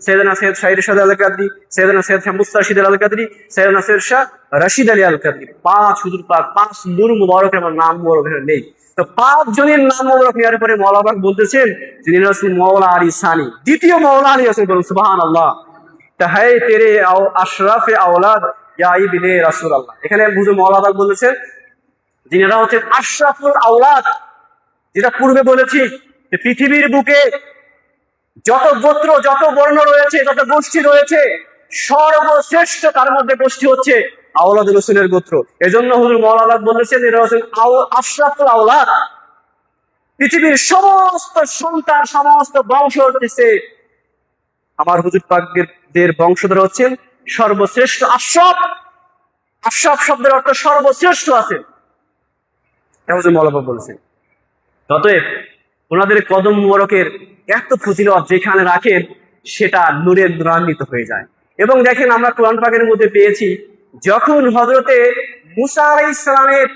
সৈয়দনা সৈয়দ শাহিদ শাহ আল কাদরি, সৈয়দনা সৈয়দ মুস্তাশিদ আল কাদরি, সৈয়দনা সৈয়দ শাহ রশিদ আলী আল কাদরি। 5 হুজুর পাক, 5 নূর মুবারক আমার নাম মুবারক নেই। তো 5 জনের নাম মুবারক নেওয়ার পরে মাওলানা পাক বলতেছেন যিনি রাসূল মাওলা আলী সানি, দ্বিতীয় মাওলা আলী রাসূল, বলুন সুবহানাল্লাহ। তাহে তেরে আশরাফে আওলাদ ইয়া ইবনে রাসূলুল্লাহ। এখানে বুঝে মাওলানা পাক বলেছেন যিনিরা হচ্ছেন আশরাফুল আওলাদ। যেটা পূর্বে বলেছি যে পৃথিবীর বুকে যত গোত্র, যত বর্ণ রয়েছে, যত গোষ্ঠী রয়েছে, সর্বশ্রেষ্ঠ তার মধ্যে গোষ্ঠী হচ্ছে আওলাদ রাসূলের গোত্র। এজন্য হুজুর মাওলানা বলেছেন এরা হচ্ছেন আশরাফুল আওলাদ। পৃথিবীর সমস্ত সন্তান, সমস্ত বংশ হচ্ছে আমার হুজুর পাকদের বংশধর হচ্ছেন সর্বশ্রেষ্ঠ আশরাফ। আশরাফ শব্দের অর্থ সর্বশ্রেষ্ঠ আছে, হুজুর মাওলানা বলেছেন। অতএব ওনাদের কদম মুবারকের এত ফজিলত যেখানে রাখেন সেটা নূরে নূরান্বিত হয়ে যায়। এবং দেখেন আমরা কোরআন পাকের মধ্যে পেয়েছি যখন হযরতে মুসা আলাইহিস সালামের